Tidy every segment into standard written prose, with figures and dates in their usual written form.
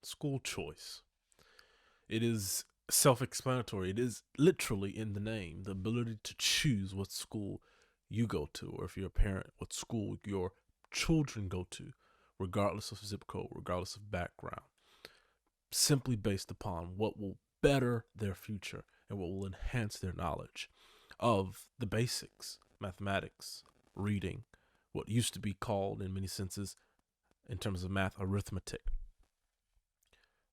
School choice. It is self-explanatory. It is literally in the name, the ability to choose what school you go to, or if you're a parent, what school your children go to, regardless of zip code, regardless of background, simply based upon what will better their future and what will enhance their knowledge of the basics, mathematics, reading, what used to be called in many senses, in terms of math, arithmetic.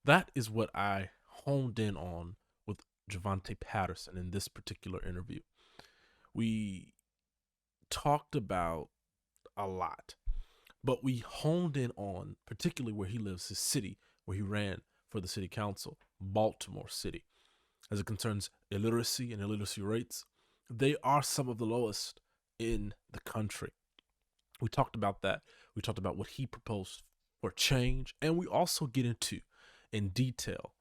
That is what I honed in on with Jovani Patterson in this particular interview. We talked about a lot, but we honed in on particularly where he lives, his city, where he ran for the city council, Baltimore City. As it concerns illiteracy and illiteracy rates, they are some of the lowest in the country. We talked about that. We talked about what he proposed for change, and we also get into in detail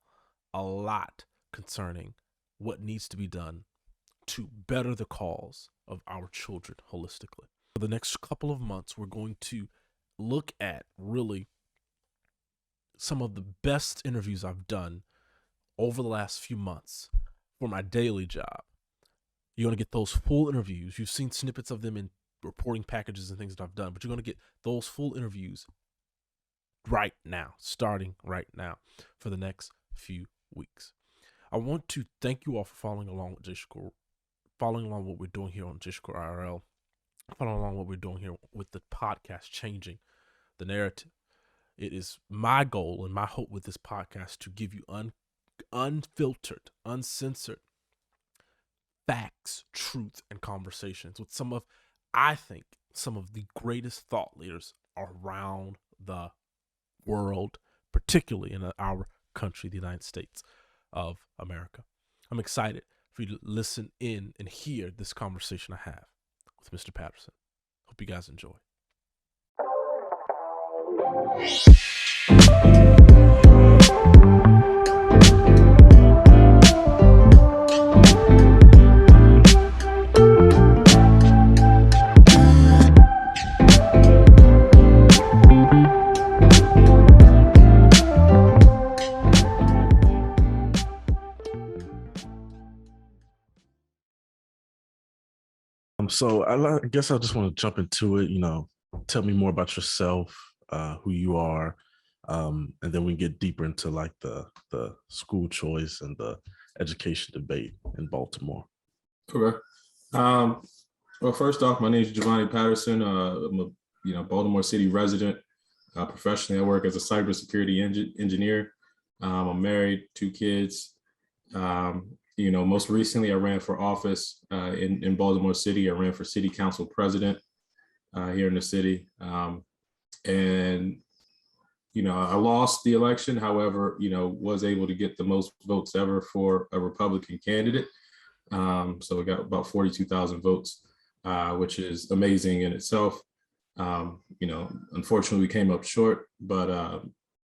a lot concerning what needs to be done to better the cause of our children holistically. For the next couple of months, we're going to look at really some of the best interviews I've done over the last few months for my daily job. You're going to get those full interviews. You've seen snippets of them in reporting packages and things that I've done, but you're going to get those full interviews right now, starting right now for the next few weeks. I want to thank you all for following along with JShakur, following along what we're doing here on JShakur IRL, following along what we're doing here with the podcast, Changing the Narrative. It is my goal and my hope with this podcast to give you unfiltered, uncensored facts, truth, and conversations with I think, some of the greatest thought leaders around the world, particularly in our country, the United States of America. I'm excited for you to listen in and hear this conversation I have with Mr. Patterson. Hope you guys enjoy. So I guess I just want to jump into it. Tell me more about yourself, who you are, and then we get deeper into like the school choice and the education debate in Baltimore. Okay. Well, first off, my name is Jovani Patterson. I'm a Baltimore City resident. Professionally, I work as a cybersecurity engineer. I'm married, 2 kids. Most recently, I ran for office in Baltimore City. I ran for city council president here in the city. And I lost the election. However, was able to get the most votes ever for a Republican candidate. So we got about 42,000 votes, which is amazing in itself. Unfortunately, we came up short, but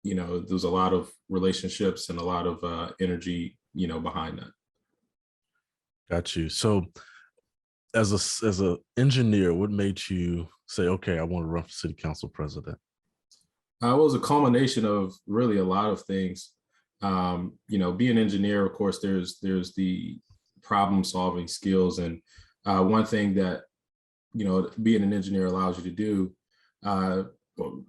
there was a lot of relationships and a lot of energy, behind that. Got you. So as a engineer, what made you say, okay, I want to run for city council president? It was a culmination of really a lot of things. Being an engineer, of course, there's the problem solving skills. And one thing that, being an engineer allows you to do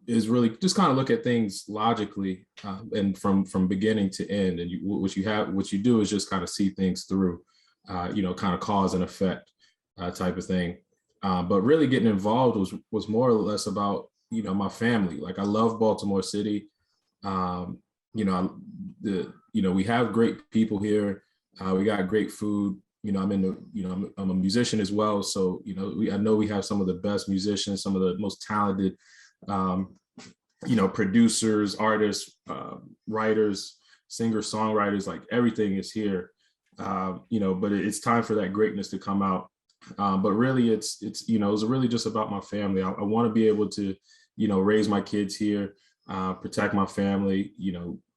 is really just kind of look at things logically and from beginning to end. And what you do is just kind of see things through, kind of cause and effect type of thing. But really getting involved was more or less about, my family. Like, I love Baltimore City. We have great people here. We got great food. I'm a musician as well. So, I know we have some of the best musicians, some of the most talented, producers, artists, writers, singer songwriters, like everything is here. But it's time for that greatness to come out. But really it's really just about my family. I want to be able to, raise my kids here, protect my family,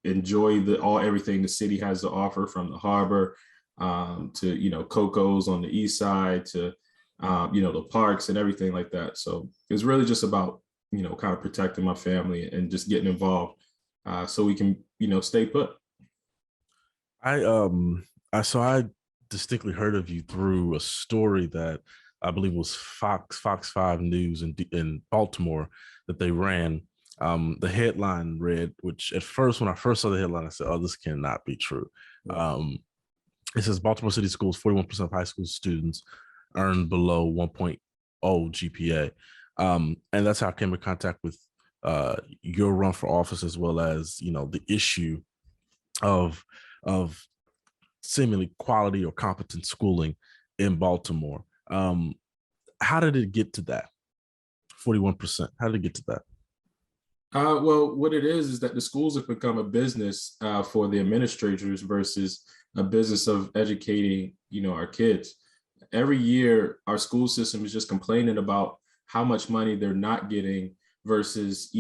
enjoy everything the city has to offer, from the harbor to, Coco's on the east side to, the parks and everything like that. So it's really just about, kind of protecting my family and just getting involved. so we can, stay put. I I distinctly heard of you through a story that I believe was Fox 5 News in Baltimore that they ran. The headline read, which at first, when I first saw the headline, I said, "Oh, this cannot be true." Um, it says Baltimore City schools, 41% of high school students earn below 1.0 GPA. And that's how I came in contact with your run for office, as well as, the issue of of seemingly quality or competent schooling in Baltimore. How did it get to that? 41%. How did it get to that? Well, what it is that the schools have become a business for the administrators versus a business of educating, our kids. Every year, our school system is just complaining about how much money they're not getting versus,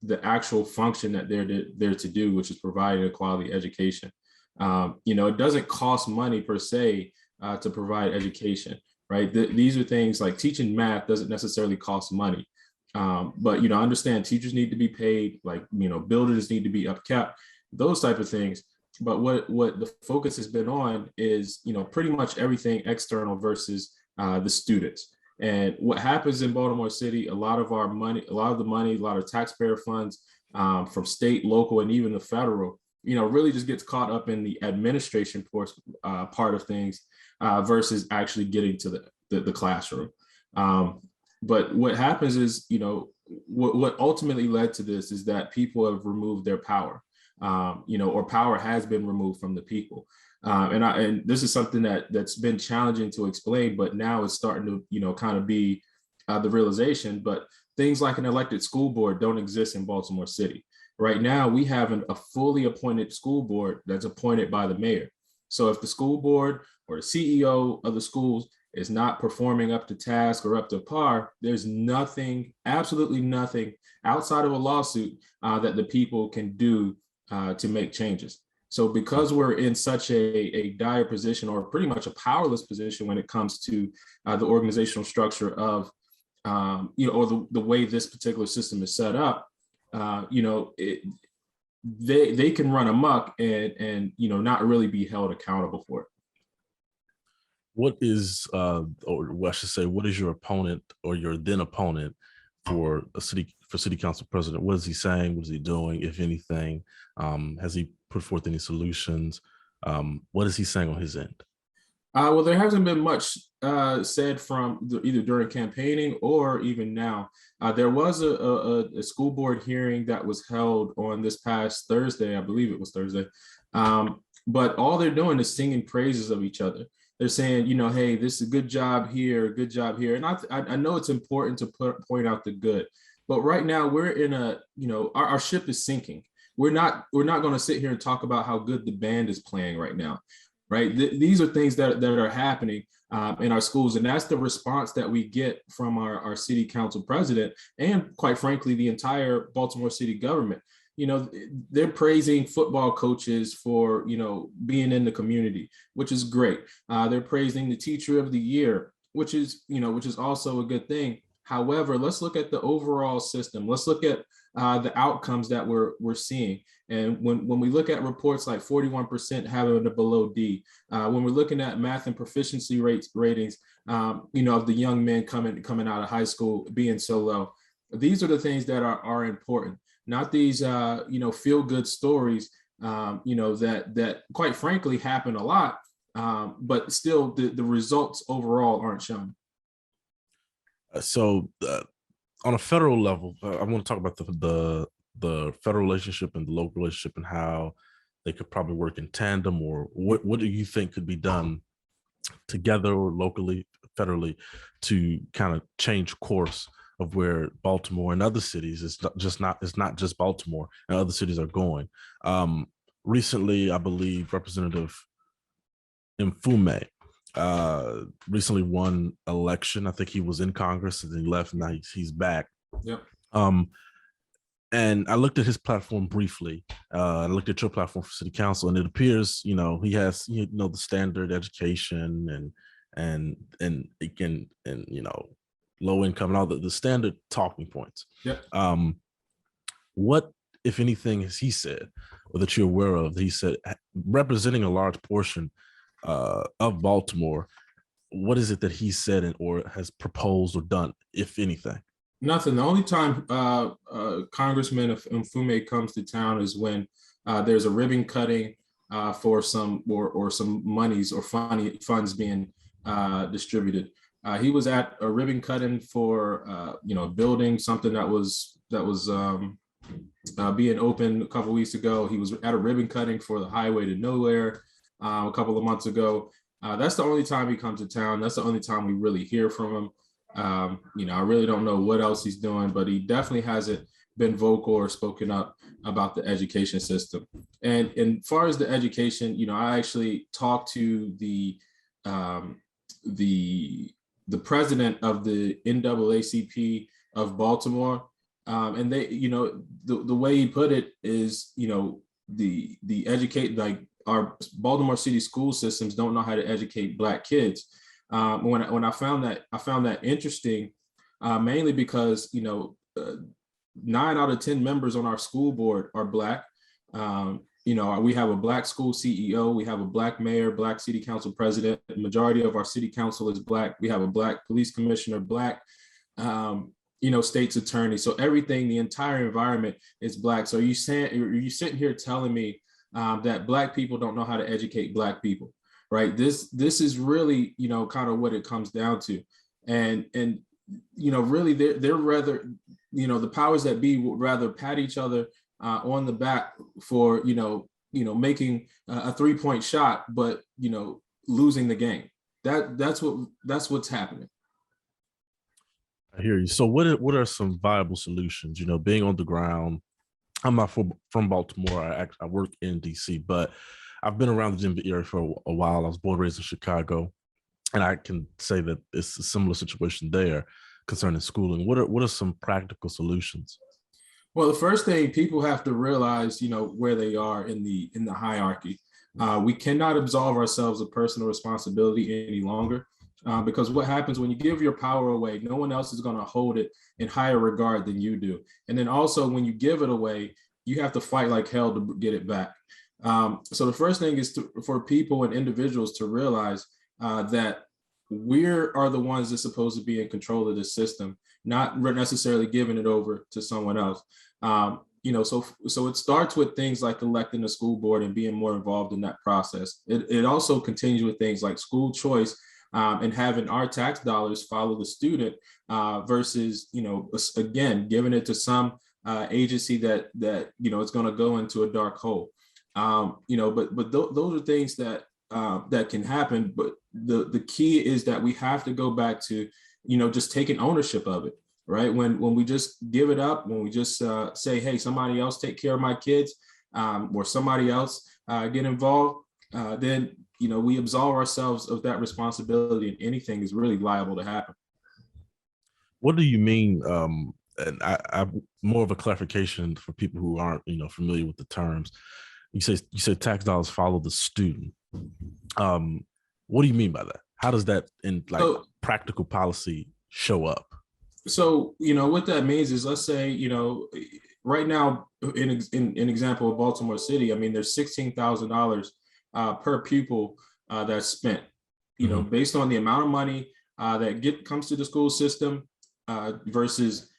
the actual function that they're there to do, which is providing a quality education. It doesn't cost money per se to provide education, right? These are things like teaching math doesn't necessarily cost money. But I understand teachers need to be paid, like buildings need to be upkept, those type of things. But what the focus has been on is pretty much everything external versus the students. And what happens in Baltimore City, a lot of the money, a lot of taxpayer funds from state, local, and even the federal, really just gets caught up in the administration part of things versus actually getting to the classroom. But what happens is, what ultimately led to this is that people have removed their power, or power has been removed from the people. And this is something that's been challenging to explain, but now it's starting to, kind of be the realization. But things like an elected school board don't exist in Baltimore City. Right now, we have a fully appointed school board that's appointed by the mayor. So if the school board or the CEO of the schools is not performing up to task or up to par, there's nothing, absolutely nothing outside of a lawsuit that the people can do to make changes. So because we're in such a dire position, or pretty much a powerless position when it comes to the organizational structure of, or the way this particular system is set up, they can run amok and not really be held accountable for it. What is, or I should say, what is your opponent or your then opponent for city council president? What is he saying? What is he doing, if anything? Has he put forth any solutions? What is he saying on his end? Well, there hasn't been much said from either during campaigning or even now. There was a school board hearing that was held on this past Thursday. I believe it was Thursday. But all they're doing is singing praises of each other. They're saying, hey, this is a good job here, good job here. And I know it's important to point out the good. But right now we're in our ship is sinking. We're not going to sit here and talk about how good the band is playing right now. Right. These are things that are happening in our schools. And that's the response that we get from our city council president and, quite frankly, the entire Baltimore City government. They're praising football coaches for, being in the community, which is great. They're praising the teacher of the year, which is also a good thing. However, let's look at the overall system. Let's look at the outcomes that we're seeing. And when we look at reports like 41% having a below D, when we're looking at math and proficiency ratings, of the young men coming out of high school being so low, these are the things that are important, not these feel good stories, that quite frankly happen a lot, but still the results overall aren't shown. So on a federal level, I want to talk about the federal relationship and the local relationship and how they could probably work in tandem, or what do you think could be done together or locally, federally, to kind of change course of where Baltimore and other cities, it's not just Baltimore and other cities are going. Recently, I believe Representative Mfume recently won election. I think he was in Congress and then he left. Now he's back. Yep. And I looked at his platform briefly. I looked at your platform for city council, and it appears, he has, the standard education and it can, and low income and all the standard talking points. Yep. What if anything, has he said, or that you're aware of, that he said, representing a large portion of Baltimore? What is it that he said or has proposed or done, if anything? Nothing. The only time Congressman Mfume comes to town is when there's a ribbon cutting for some or some monies or funds being distributed. He was at a ribbon cutting for building something that was being opened a couple of weeks ago. He was at a ribbon cutting for the highway to nowhere a couple of months ago. That's the only time he comes to town. That's the only time we really hear from him. I really don't know what else he's doing, but he definitely hasn't been vocal or spoken up about the education system. And as far as the education, I actually talked to the president of the NAACP of Baltimore, and they, the way he put it is, the educate, like, our Baltimore City school systems don't know how to educate Black kids. When I found that interesting, mainly because 9 out of 10 members on our school board are Black. We have a Black school CEO, we have a Black mayor, Black city council president. The majority of our city council is Black. We have a Black police commissioner, Black, state's attorney. So everything, the entire environment is Black. So are you sitting here telling me that Black people don't know how to educate Black people? Right. This is really, kind of what it comes down to. And really they're rather, the powers that be would rather pat each other on the back for, making a 3-point shot, but, losing the game. That's what's happening. I hear you. So what are some viable solutions? Being on the ground, I'm not from Baltimore. I work in DC, but I've been around the Denver area for a while. I was born and raised in Chicago, and I can say that it's a similar situation there concerning schooling. What are some practical solutions? Well, the first thing people have to realize, where they are in the hierarchy. We cannot absolve ourselves of personal responsibility any longer, because what happens when you give your power away, no one else is going to hold it in higher regard than you do. And then also, when you give it away, you have to fight like hell to get it back. So the first thing is for people and individuals to realize that we are the ones that's supposed to be in control of this system, not necessarily giving it over to someone else. So it starts with things like electing a school board and being more involved in that process. It also continues with things like school choice, and having our tax dollars follow the student versus, again, giving it to some agency that it's going to go into a dark hole. Those are things that can happen. But the key is that we have to go back to, just taking ownership of it, right? When we just give it up, when we just say, hey, somebody else take care of my kids, or somebody else get involved, then, we absolve ourselves of that responsibility, and anything is really liable to happen. What do you mean? And I more of a clarification for people who aren't, familiar with the terms. You say tax dollars follow the student. What do you mean by that? How does that in practical policy show up? So, what that means is, let's say, right now, in example of Baltimore City, I mean, there's $16,000 per pupil that's spent, based on the amount of money that comes to the school system versus,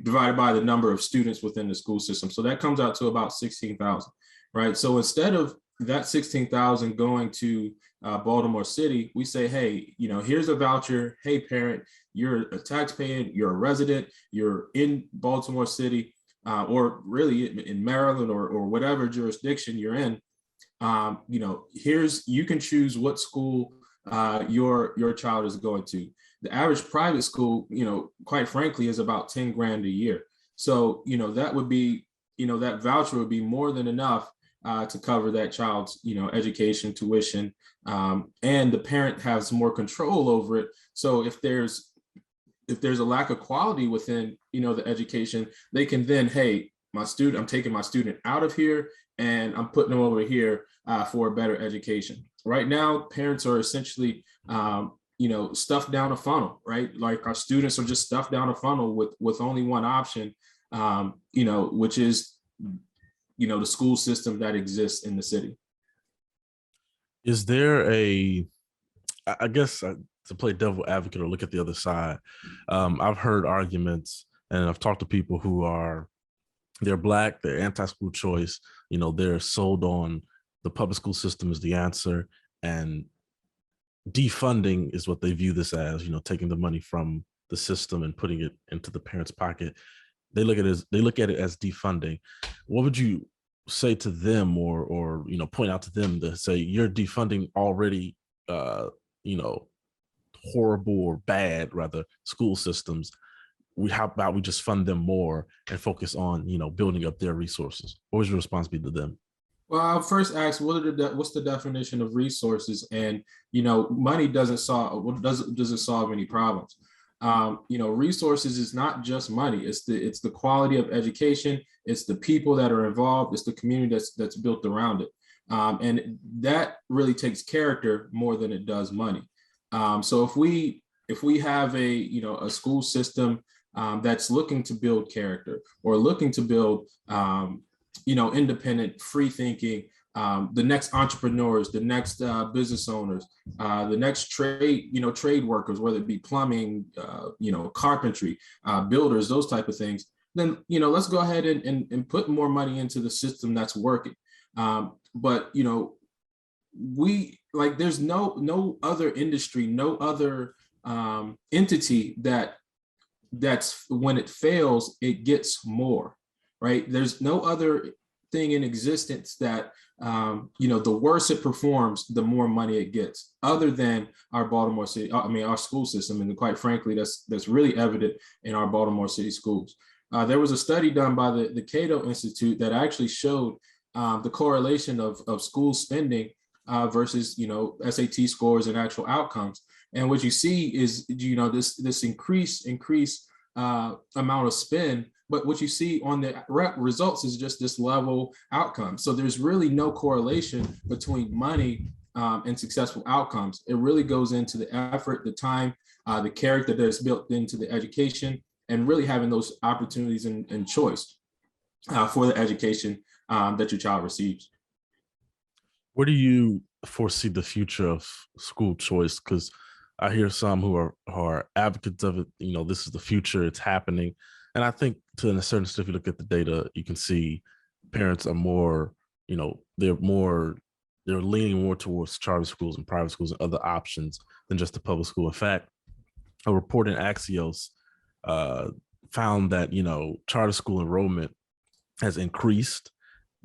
divided by the number of students within the school system. So that comes out to about 16,000, right? So instead of that 16,000 going to Baltimore City, we say, hey, here's a voucher. Hey, parent, you're a taxpayer, you're a resident, you're in Baltimore City, or really in Maryland or whatever jurisdiction you're in. You can choose what school your child is going to. The average private school, quite frankly, is about 10 grand a year. So, that would be, that voucher would be more than enough to cover that child's, education, tuition, and the parent has more control over it. So if there's a lack of quality within, the education, they can then, hey, I'm taking my student out of here and I'm putting them over here for a better education. Right now, parents are essentially, stuffed down a funnel, right? Like our students are just stuffed down a funnel with only one option, which is, the school system that exists in the city. Is there I guess to play devil advocate or look at the other side, I've heard arguments and I've talked to people who they're Black, they're anti-school choice, they're sold on the public school system is the answer, and defunding is what they view this as, taking the money from the system and putting it into the parents' pocket. They look at it as defunding. What would you say to them, or point out to them to say you're defunding already horrible or bad rather school systems? How about we just fund them more and focus on building up their resources? What was your response be to them? Well, I'll first ask, what's the definition of resources? And money doesn't solve any problems. Resources is not just money. It's the quality of education. It's the people that are involved. It's the community that's built around it, and that really takes character more than it does money. So if we have a school system that's looking to build character or looking to build independent, free thinking, the next entrepreneurs, the next business owners, the next trade workers, whether it be plumbing, carpentry, builders, those type of things, then, let's go ahead and put more money into the system that's working. But, there's no other industry, no other entity that's when it fails, it gets more. Right? There's no other thing in existence that, the worse it performs, the more money it gets, other than our Baltimore City, our school system. And quite frankly, that's really evident in our Baltimore City schools. There was a study done by the Cato Institute that actually showed the correlation of school spending versus, SAT scores and actual outcomes. And what you see is, this increase amount of spend. But what you see on the results is just this level outcome. So there's really no correlation between money and successful outcomes. It really goes into the effort, the time, the character that's built into the education, and really having those opportunities and choice for the education that your child receives. Where do you foresee the future of school choice? Because I hear some who are advocates of it. This is the future, it's happening. And I think to a certain extent, if you look at the data, you can see parents are more, they're leaning more towards charter schools and private schools and other options than just the public school. In fact, a report in Axios found that, charter school enrollment has increased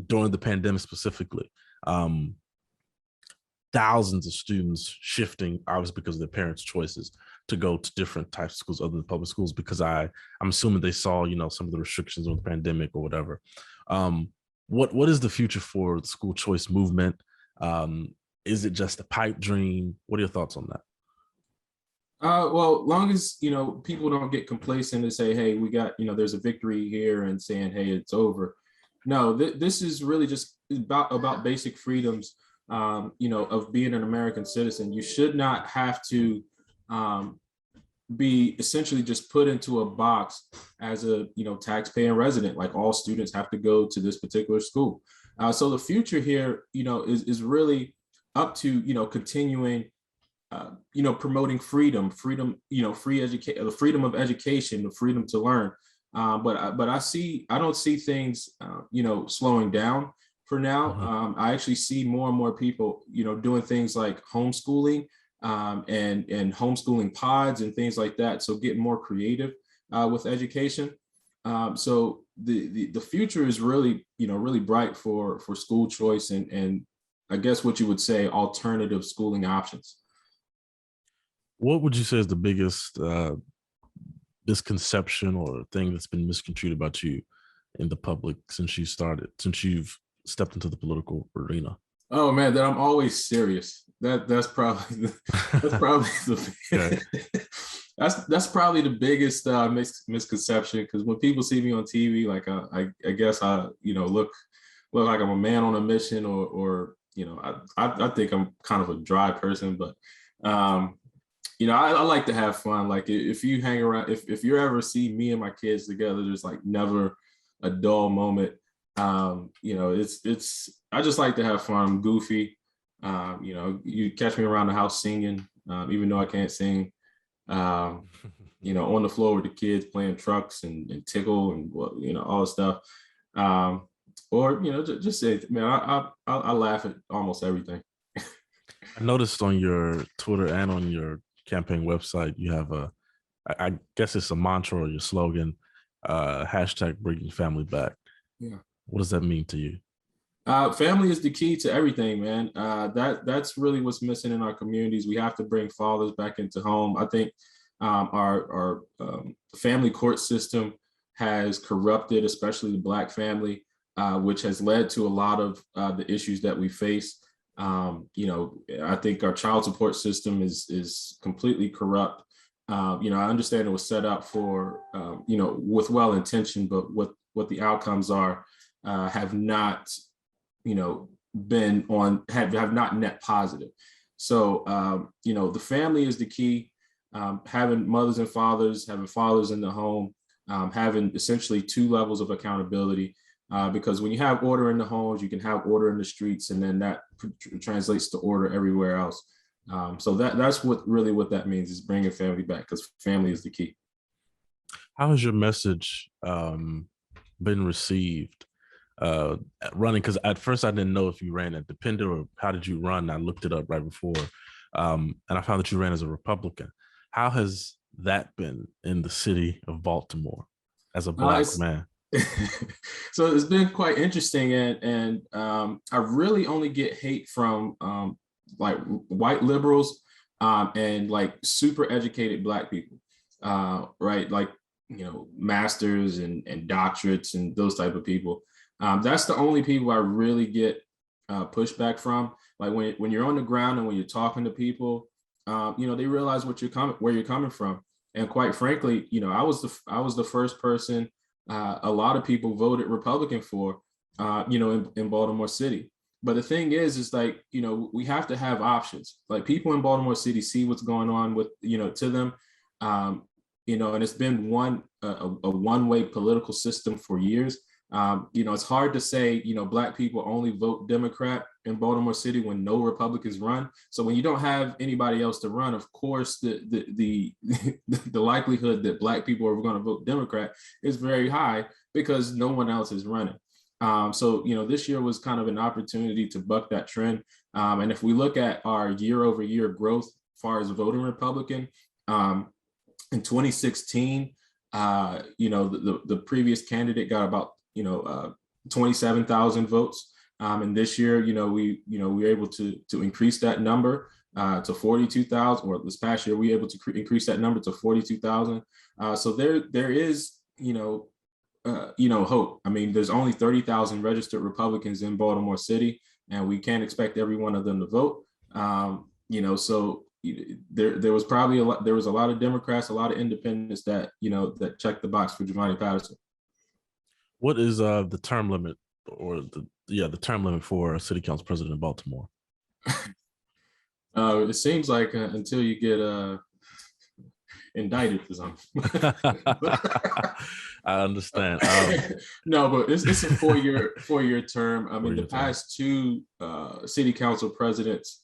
during the pandemic specifically. Thousands of students shifting, obviously because of their parents' choices to go to different types of schools other than public schools, because I'm assuming they saw, some of the restrictions on the pandemic or whatever. What is the future for the school choice movement? Is it just a pipe dream? What are your thoughts on that? Well, long as, people don't get complacent and say, hey, we got, there's a victory here and saying, hey, it's over. No, this is really just about basic freedoms, of being an American citizen. You should not have to be essentially just put into a box as a, taxpaying resident, like all students have to go to this particular school. So the future here, is really up to, continuing, promoting freedom, free education, the freedom of education, the freedom to learn. But I don't see things, slowing down for now. Mm-hmm. I actually see more and more people, doing things like homeschooling, and homeschooling pods and things like that. So getting more creative with education. So the future is really, really bright for school choice and I guess what you would say alternative schooling options. What would you say is the biggest misconception or thing that's been misconstrued about you in the public since you've stepped into the political arena? Oh man, that I'm always serious. That's probably that's probably the biggest misconception, because when people see me on TV, like I guess I look like I'm a man on a mission, or I think I'm kind of a dry person, but I like to have fun. Like if you hang around, if you ever see me and my kids together, there's like never a dull moment. It's I just like to have fun. I'm goofy. You catch me around the house singing, even though I can't sing. Um, on the floor with the kids playing trucks and tickle and all the stuff. Um, or just say, man, I laugh at almost everything. I noticed on your Twitter and on your campaign website, you have I guess it's a mantra or your slogan, hashtag bringing family back. Yeah. What does that mean to you? Family is the key to everything, man. That's really what's missing in our communities. We have to bring fathers back into home. I think our family court system has corrupted, especially the Black family, which has led to a lot of the issues that we face. I think our child support system is completely corrupt. I understand it was set up for, with well intention, but what the outcomes are have not been on have not net positive. So the family is the key. Having mothers and fathers, having fathers in the home, having essentially two levels of accountability. Because when you have order in the homes, you can have order in the streets, and then that translates to order everywhere else. So that's what that means, is bringing family back, because family is the key. How has your message been received running? Because at first I didn't know if you ran independent or how did you run. I looked it up right before, and I found that you ran as a Republican. How has that been in the city of Baltimore as a Black man? So it's been quite interesting, and I really only get hate from like white liberals and like super educated Black people, right? Like masters and doctorates and those type of people. That's the only people I really get pushback from. Like when you're on the ground and when you're talking to people, they realize where you're coming from. And quite frankly, I was the first person a lot of people voted Republican for, in Baltimore City. But the thing is like, we have to have options. Like people in Baltimore City see what's going on with, to them, and it's been a one-way political system for years. It's hard to say, Black people only vote Democrat in Baltimore City when no Republicans run. So when you don't have anybody else to run, of course, the likelihood that Black people are going to vote Democrat is very high because no one else is running. So this year was kind of an opportunity to buck that trend. And if we look at our year-over-year growth as far as voting Republican, in 2016, the previous candidate got about 27,000 votes. And this year, we were able to increase that number to 42,000, or this past year, we were able to increase that number to 42,000. So there is, hope. I mean, there's only 30,000 registered Republicans in Baltimore City, and we can't expect every one of them to vote. So there was probably a lot of Democrats, a lot of independents that checked the box for Jovani Patterson. What is the term limit, or the term limit for a city council president in Baltimore? It seems like until you get indicted for something. I understand. No, but it's a 4-year term. I mean, the past two city council presidents,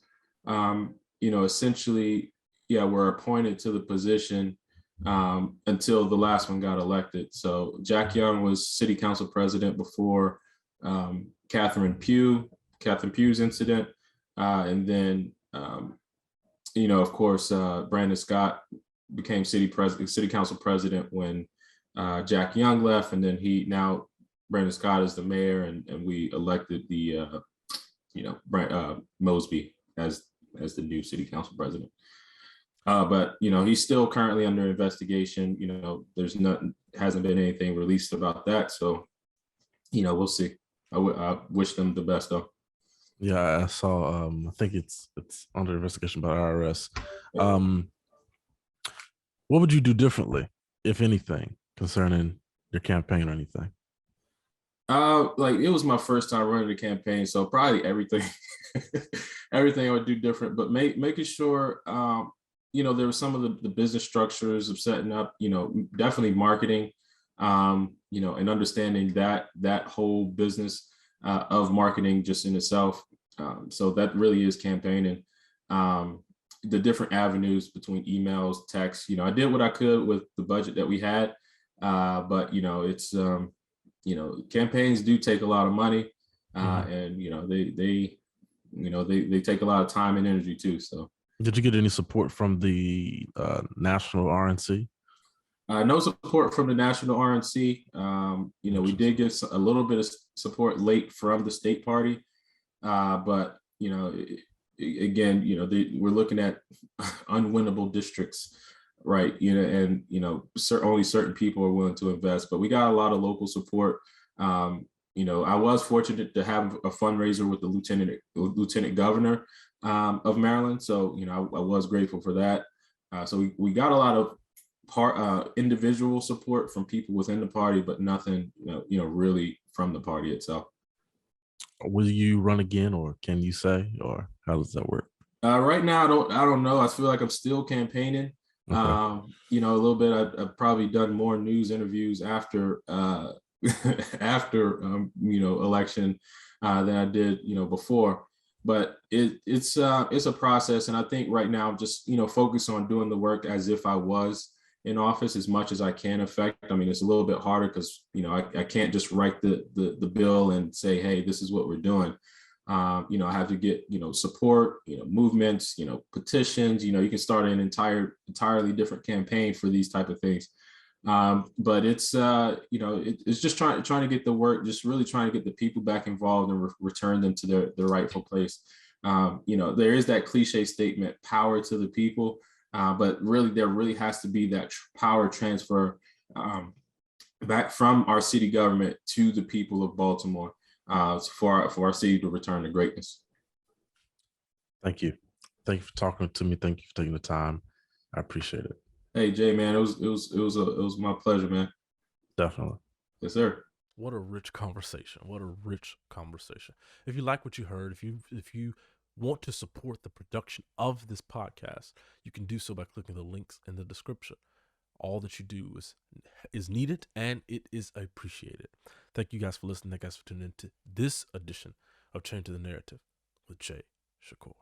essentially, were appointed to the position until the last one got elected. So Jack Young was city council president before Catherine Pugh's incident, and then of course Brandon Scott became city council president when Jack Young left, and then Brandon Scott is the mayor, and we elected the Mosby as the new city council president. But he's still currently under investigation. Hasn't been anything released about that. So, we'll see. I wish them the best though. Yeah, I saw. I think it's under investigation by IRS. What would you do differently, if anything, concerning your campaign or anything? Like it was my first time running the campaign, so probably everything, everything I would do different. But making sure, there was some of the business structures of setting up, definitely marketing, and understanding that whole business of marketing just in itself. So that really is campaigning. The different avenues between emails, text. I did what I could with the budget that we had, but it's campaigns do take a lot of money, and they take a lot of time and energy too. So, did you get any support from the national RNC? No support from the national RNC. We did get a little bit of support late from the state party, but again, we're looking at unwinnable districts, right? And only certain people are willing to invest. But we got a lot of local support. I was fortunate to have a fundraiser with the lieutenant governor of Maryland, so I was grateful for that. So we got a lot of individual support from people within the party, but nothing, really from the party itself. Will you run again, or can you say, or how does that work? Right now, I don't know. I feel like I'm still campaigning. Okay. A little bit. I've probably done more news interviews after election than I did before. But it's a process, and I think right now I'm just focus on doing the work as if I was in office as much as I can affect. I mean, it's a little bit harder because I can't just write the bill and say, hey, this is what we're doing. I have to get support, movements, petitions. You can start an entirely different campaign for these type of things. But it's it's just trying to get the work, just really trying to get the people back involved and return them to their rightful place. There is that cliche statement, power to the people. But really, there really has to be that power transfer back from our city government to the people of Baltimore for our city to return to greatness. Thank you. Thank you for talking to me. Thank you for taking the time. I appreciate it. Hey, Jay, man, it was my pleasure, man. Definitely. Yes, sir. What a rich conversation. What a rich conversation. If you like what you heard, if you want to support the production of this podcast, you can do so by clicking the links in the description. All that you do is needed, and it is appreciated. Thank you guys for listening. Thank you guys for tuning into this edition of Change the Narrative with Jay Shakur.